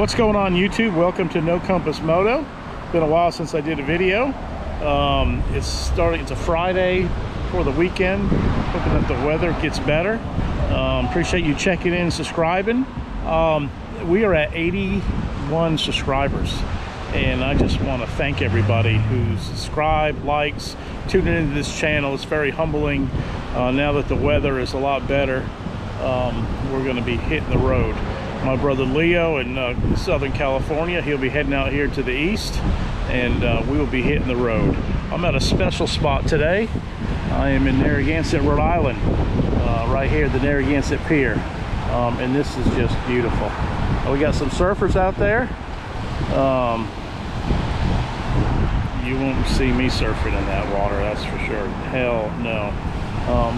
What's going on YouTube? Welcome to No Compass Moto. Been a while since I did a video. It's a Friday for the weekend. Hoping that the weather gets better. Appreciate you checking in and subscribing. We are at 81 subscribers, and I just want to thank everybody who subscribed, likes, tuning into this channel. It's very humbling. Now that the weather is a lot better, we're going to be hitting the road. My brother Leo in Southern California, he'll be heading out here to the east, and we will be hitting the road. I'm at a special spot today. I am in Narragansett, Rhode Island, right here at the Narragansett Pier, and this is just beautiful. We got some surfers out there. You won't see me surfing in that water, that's for sure. Hell no.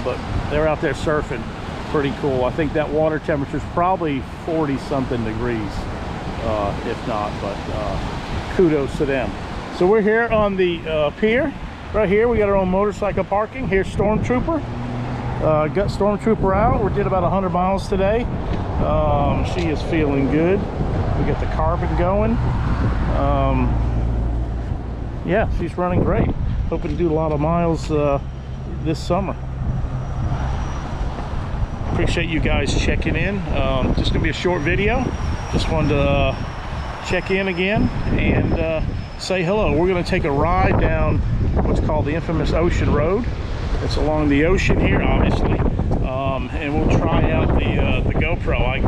But they're out there surfing. Pretty cool. I think that water temperature is probably 40 something degrees, if not, but kudos to them. So we're here on the pier right here. We got our own motorcycle parking. Here's Stormtrooper. Got Stormtrooper out. We did about 100 miles today. She is feeling good. We got the carbon going. Yeah, she's running great. Hoping to do a lot of miles this summer. Appreciate you guys checking in. Just gonna be a short video. Just wanted to check in again and say hello. We're gonna take a ride down what's called the infamous Ocean Road. It's along the ocean here, obviously, and we'll try out the GoPro. I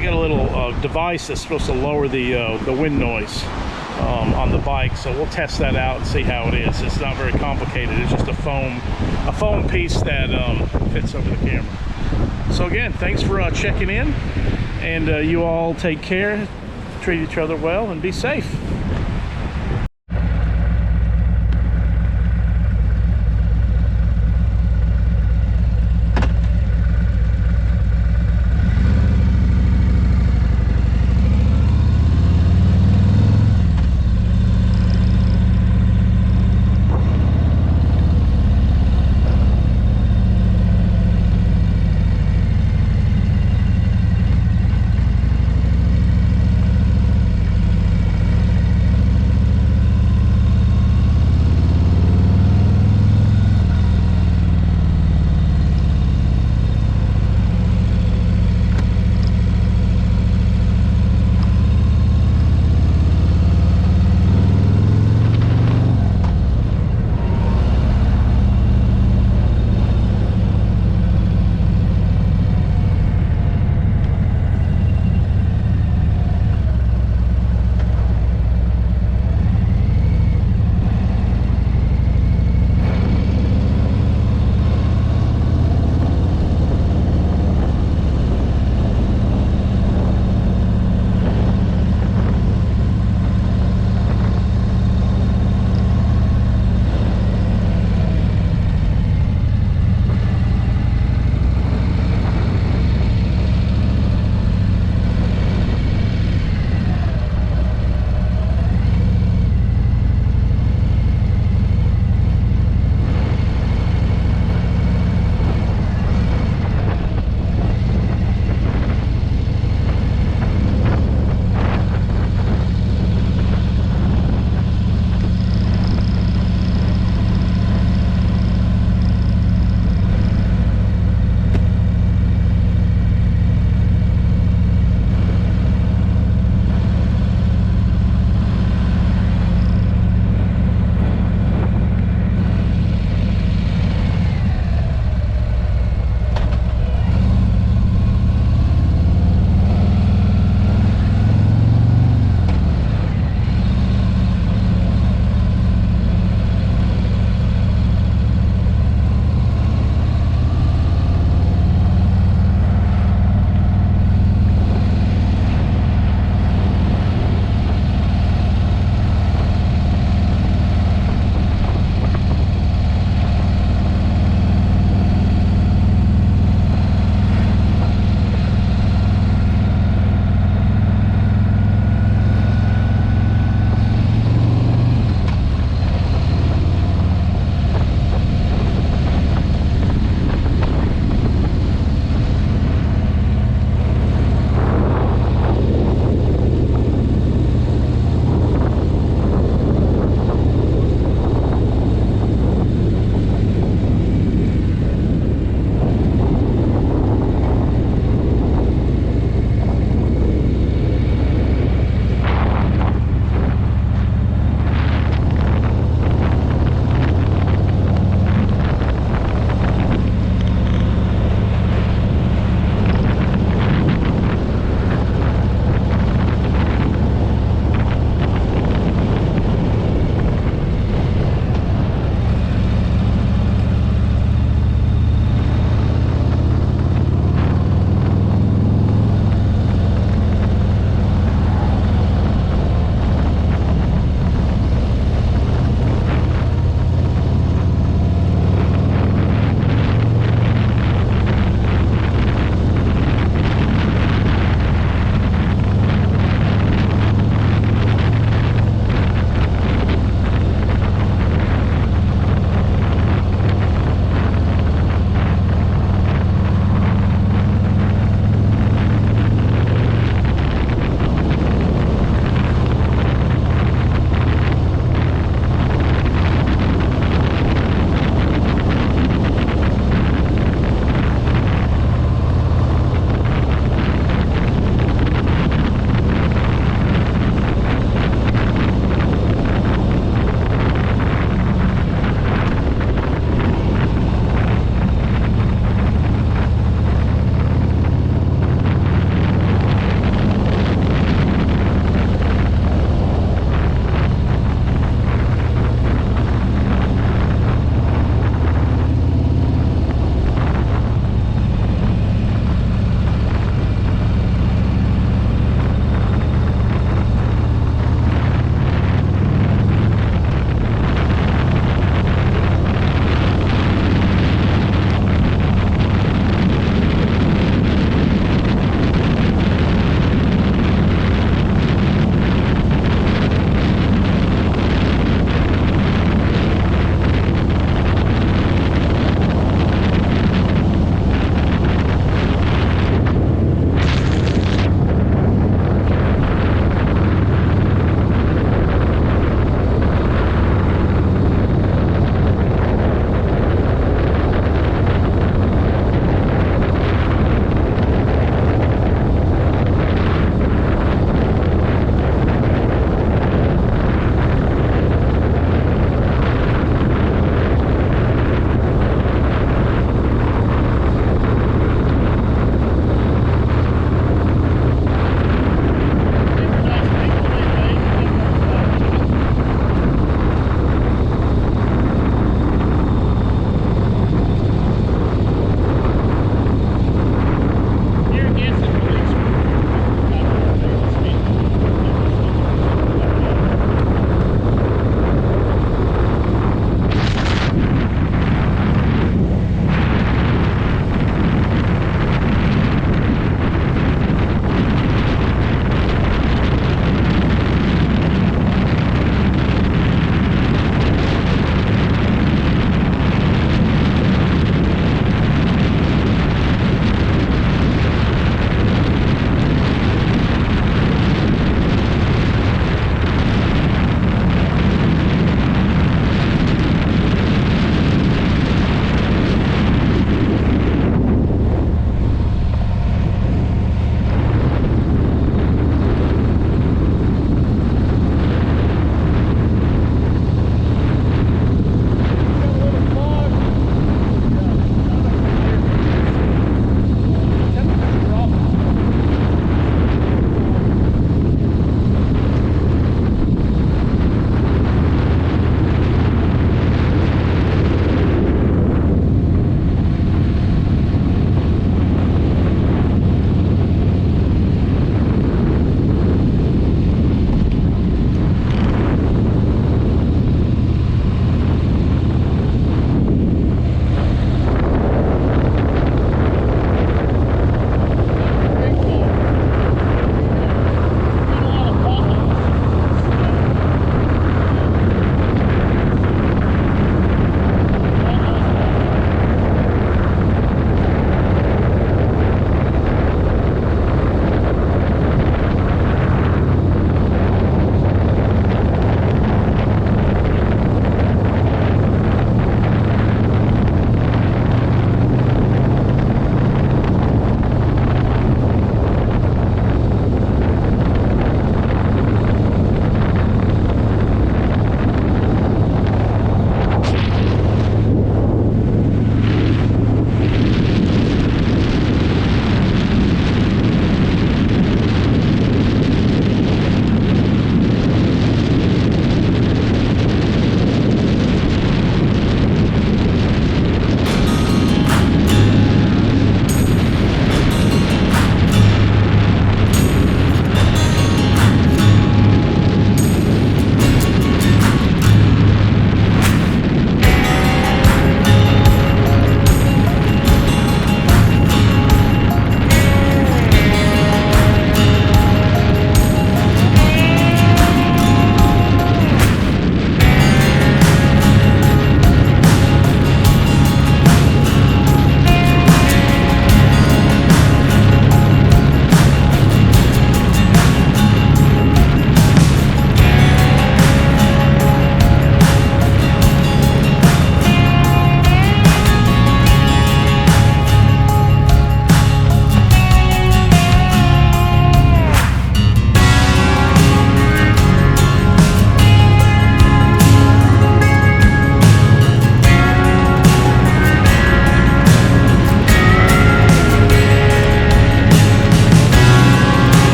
got a little device that's supposed to lower the wind noise on the bike, so we'll test that out and see how it is. It's not very complicated. It's just a foam piece that fits over the camera. So again, thanks for checking in, and you all take care, treat each other well, and be safe.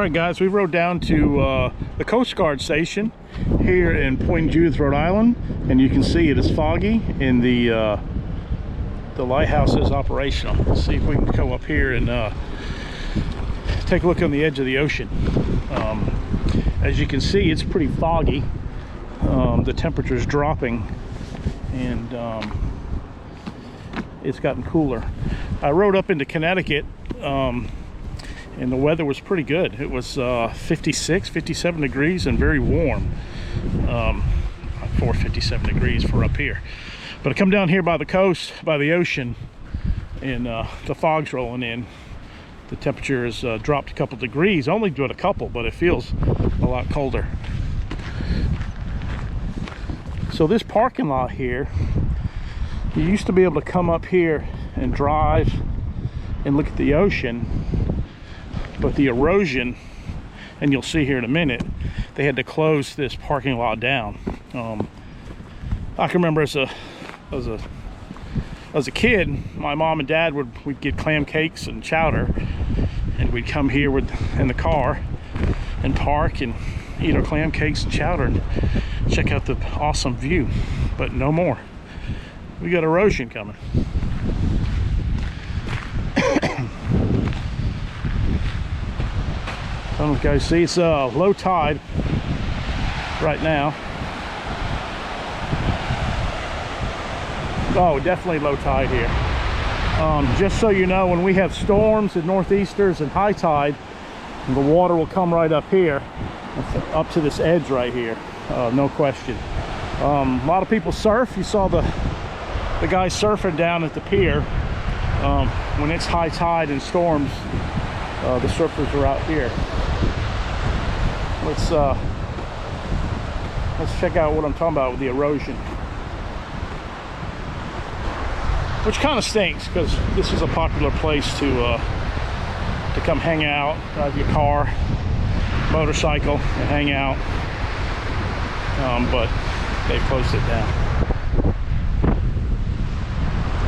right, guys, we rode down to the Coast Guard station here in Point Judith, Rhode Island, and you can see it is foggy and the lighthouse is operational. Let's see if we can go up here and take a look on the edge of the ocean. As you can see, it's pretty foggy. The temperature is dropping, and it's gotten cooler. I rode up into Connecticut, and the weather was pretty good. It was 56, 57 degrees and very warm. 57 degrees for up here. But I come down here by the coast, by the ocean, and the fog's rolling in. The temperature has dropped a couple degrees, only doing a couple, but it feels a lot colder. So this parking lot here, you used to be able to come up here and drive and look at the ocean, but the erosion, and you'll see here in a minute, they had to close this parking lot down. I can remember as a kid, my mom and dad we'd get clam cakes and chowder, and we'd come here in the car and park and eat our clam cakes and chowder and check out the awesome view. But no more. We got erosion coming. I don't know if you guys see, it's low tide right now. Oh, definitely low tide here. Just so you know, when we have storms and northeasters and high tide, the water will come right up here, up to this edge right here, no question. A lot of people surf. You saw the guys surfing down at the pier. When it's high tide and storms, the surfers are out here. Let's check out what I'm talking about with the erosion. Which kind of stinks, because this is a popular place to come hang out, drive your car, motorcycle, and hang out. But they've closed it down.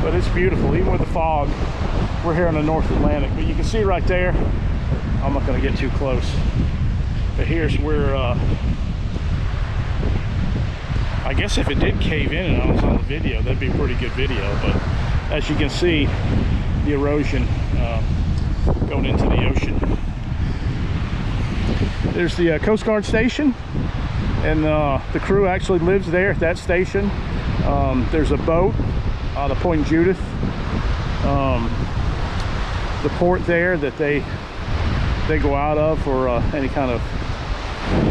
But it's beautiful, even with the fog. We're here in the North Atlantic, but you can see right there. I'm not going to get too close. But here's where, I guess if it did cave in and I was on the video, that'd be a pretty good video. But as you can see, the erosion going into the ocean. There's the Coast Guard station, and the crew actually lives there at that station. There's a boat out of Point Judith, the port there that they go out of for any kind of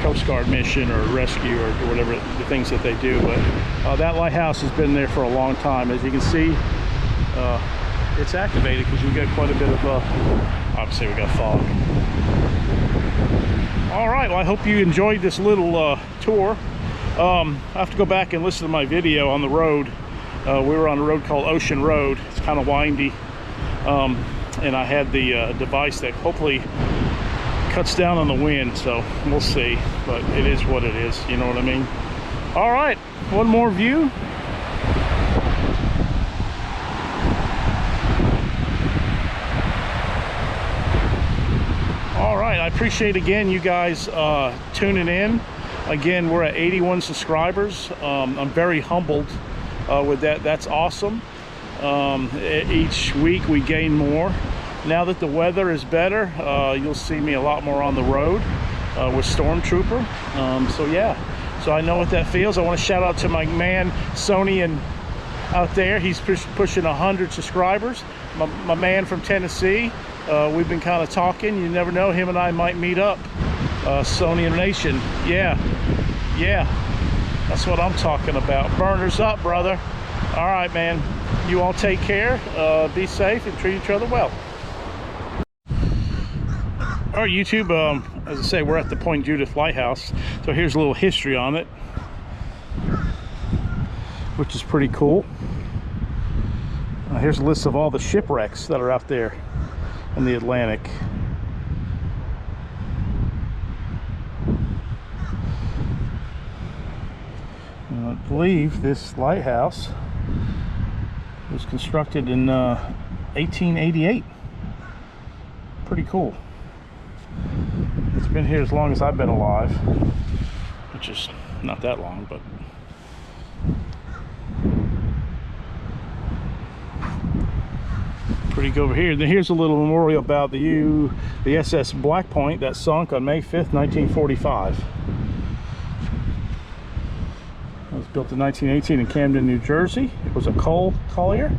Coast Guard mission or rescue or whatever the things that they do. But that lighthouse has been there for a long time. As you can see, it's activated because we got quite a bit of obviously we got fog. All right, well, I hope you enjoyed this little tour. I have to go back and listen to my video on the road. We were on a road called Ocean Road. It's kind of windy, and I had the device that hopefully cuts down on the wind, so we'll see. But it is what it is, you know what I mean? All right, one more view. All right, I appreciate again you guys tuning in. Again, we're at 81 subscribers. I'm very humbled with that. That's awesome. Each week we gain more. Now that the weather is better, you'll see me a lot more on the road with Stormtrooper. So yeah, so I know what that feels. I want to shout out to my man Sony and out there. He's pushing 100 subscribers. My man from Tennessee. We've been kind of talking. You never know, him and I might meet up. Sony and Nation. Yeah, that's what I'm talking about. Burners up, brother. All right, man, you all take care, be safe, and treat each other well. All right, YouTube, as I say, we're at the Point Judith Lighthouse. So here's a little history on it, which is pretty cool. Here's a list of all the shipwrecks that are out there in the Atlantic. I believe this lighthouse was constructed in 1888. Pretty cool. It's been here as long as I've been alive, which is not that long, but pretty good over here. Then here's a little memorial about the SS Black Point that sunk on May 5th, 1945. It was built in 1918 in Camden, New Jersey. It was a coal collier.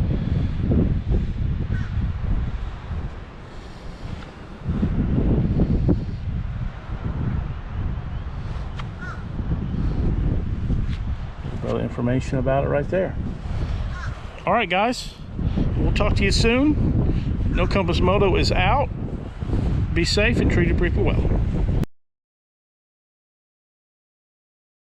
Other information about it right there. All right, guys, we'll talk to you soon. No Compass Moto is out. Be safe and treat your people well.